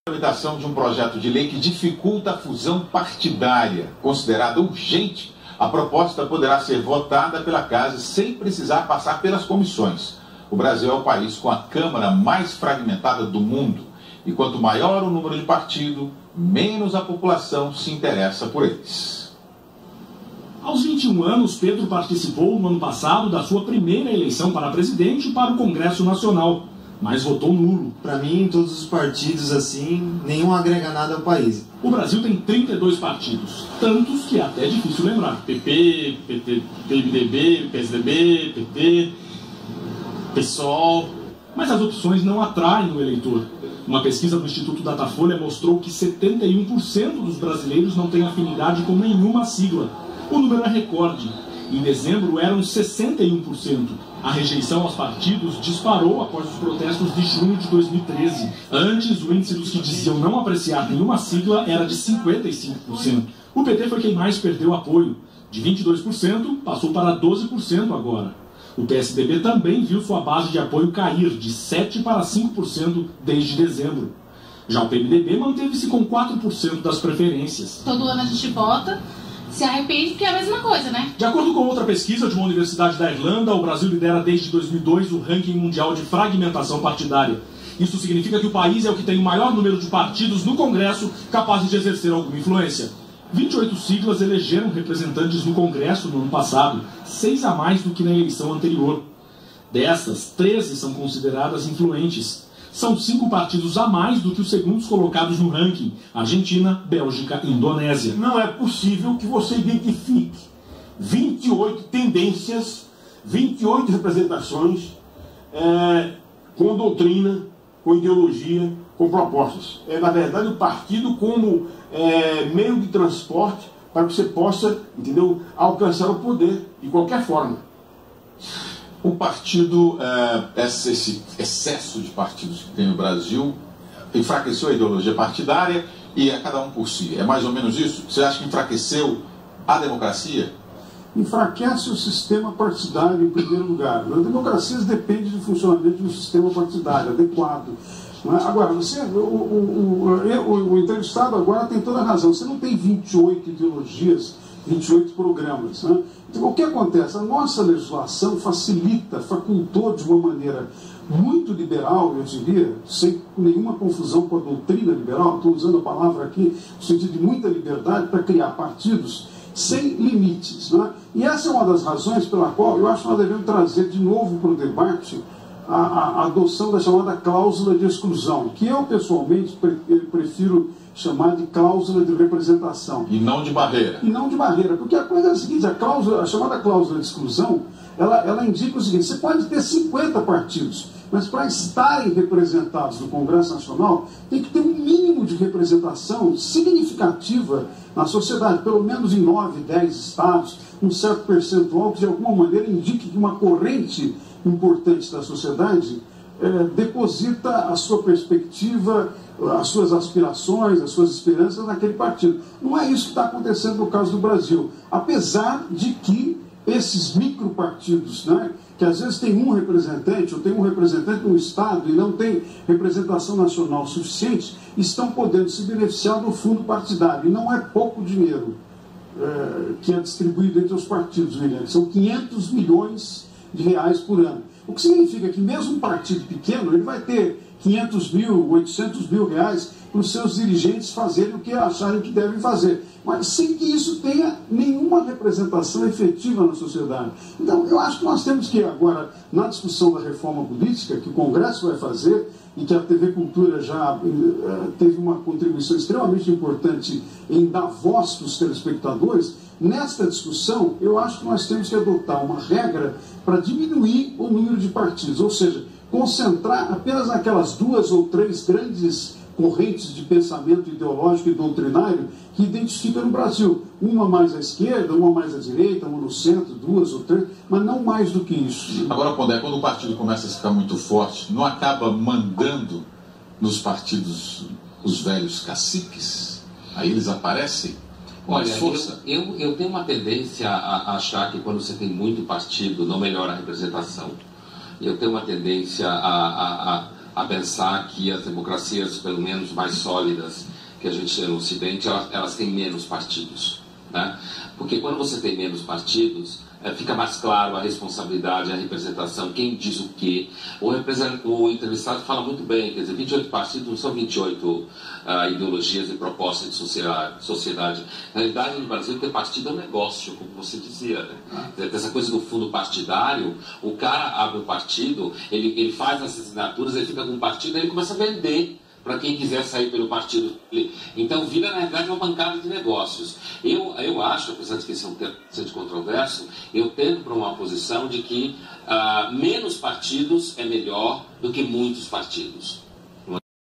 A tramitação de um projeto de lei que dificulta a fusão partidária. Considerada urgente, a proposta poderá ser votada pela Casa sem precisar passar pelas comissões. O Brasil é o país com a Câmara mais fragmentada do mundo. E quanto maior o número de partidos, menos a população se interessa por eles. Aos 21 anos, Pedro participou no ano passado da sua primeira eleição para presidente para o Congresso Nacional, mas votou nulo. Para mim, todos os partidos assim, nenhum agrega nada ao país. O Brasil tem 32 partidos, tantos que é até difícil lembrar. PP, PMDB, PSDB, PT, PSOL. Mas as opções não atraem o eleitor. Uma pesquisa do Instituto Datafolha mostrou que 71% dos brasileiros não têm afinidade com nenhuma sigla. O número é recorde. Em dezembro eram 61%. A rejeição aos partidos disparou após os protestos de junho de 2013. Antes, o índice dos que diziam não apreciar nenhuma sigla era de 55%. O PT foi quem mais perdeu apoio. De 22%, passou para 12% agora. O PSDB também viu sua base de apoio cair de 7% para 5% desde dezembro. Já o PMDB manteve-se com 4% das preferências. Todo ano a gente vota, se arrepende porque é a mesma coisa, né? De acordo com outra pesquisa de uma universidade da Irlanda, o Brasil lidera desde 2002 o ranking mundial de fragmentação partidária. Isso significa que o país é o que tem o maior número de partidos no Congresso capazes de exercer alguma influência. 28 siglas elegeram representantes no Congresso no ano passado, 6 a mais do que na eleição anterior. Dessas, 13 são consideradas influentes. São 5 partidos a mais do que os segundos colocados no ranking: Argentina, Bélgica e Indonésia. Não é possível que você identifique 28 tendências, 28 representações com doutrina, com ideologia, com propostas. É, na verdade, o partido como meio de transporte para que você possa, entendeu, alcançar o poder de qualquer forma. O partido, esse excesso de partidos que tem no Brasil, enfraqueceu a ideologia partidária e é cada um por si. É mais ou menos isso? Você acha que enfraqueceu a democracia? Enfraquece o sistema partidário em primeiro lugar. A democracia depende do funcionamento de um sistema partidário adequado. Agora, o entrevistado agora tem toda a razão. Você não tem 28 ideologias, 28 programas. Né? Então, o que acontece? A nossa legislação facultou de uma maneira muito liberal, eu diria, sem nenhuma confusão com a doutrina liberal, estou usando a palavra aqui no sentido de muita liberdade para criar partidos sem limites. Né? E essa é uma das razões pela qual eu acho que nós devemos trazer de novo para o debate a adoção da chamada cláusula de exclusão, que eu pessoalmente prefiro chamar de cláusula de representação. E não de barreira. E não de barreira, porque a coisa é a seguinte: a chamada cláusula de exclusão, ela indica o seguinte: você pode ter 50 partidos, mas para estarem representados no Congresso Nacional, tem que ter um mínimo de representação significativa na sociedade, pelo menos em 9, 10 estados, um certo percentual que de alguma maneira indique que uma corrente importante da sociedade deposita a sua perspectiva, as suas aspirações, as suas esperanças naquele partido. Não é isso que está acontecendo no caso do Brasil. Apesar de que esses micropartidos, né, que às vezes tem um representante, ou tem um representante no Estado e não tem representação nacional suficiente, estão podendo se beneficiar do fundo partidário. E não é pouco dinheiro que é distribuído entre os partidos, William. São 500 milhões de reais por ano. O que significa que mesmo um partido pequeno, ele vai ter 500 mil, 800 mil reais para os seus dirigentes fazerem o que acharem que devem fazer, mas sem que isso tenha nenhuma representação efetiva na sociedade. Então, eu acho que nós temos que agora, na discussão da reforma política, que o Congresso vai fazer, e que a TV Cultura já teve uma contribuição extremamente importante em dar voz para os telespectadores, nesta discussão, eu acho que nós temos que adotar uma regra para diminuir o número de partidos, ou seja, concentrar apenas naquelas 2 ou 3 grandes correntes de pensamento ideológico e doutrinário que identifica no Brasil. Uma mais à esquerda, uma mais à direita, uma no centro, 2 ou 3, mas não mais do que isso. Agora, Pondé, quando o partido começa a ficar muito forte, não acaba mandando nos partidos os velhos caciques? Aí eles aparecem com mais força? Eu tenho uma tendência a achar que quando você tem muito partido não melhora a representação. Eu tenho uma tendência a a pensar que as democracias, pelo menos mais sólidas que a gente tem no Ocidente, elas têm menos partidos, né? Porque quando você tem menos partidos, fica mais claro a responsabilidade, a representação, quem diz o quê. O entrevistado fala muito bem, quer dizer, 28 partidos não são 28 ideologias e propostas de sociedade. Na realidade, no Brasil, ter partido é um negócio, como você dizia, né? Essa coisa do fundo partidário, o cara abre um partido, ele faz as assinaturas, ele fica com um partido, aí ele começa a vender para quem quiser sair pelo partido. Então vira, na realidade, uma bancada de negócios. Eu acho, apesar de que isso é um tema bastante controverso, eu tendo para uma posição de que menos partidos é melhor do que muitos partidos.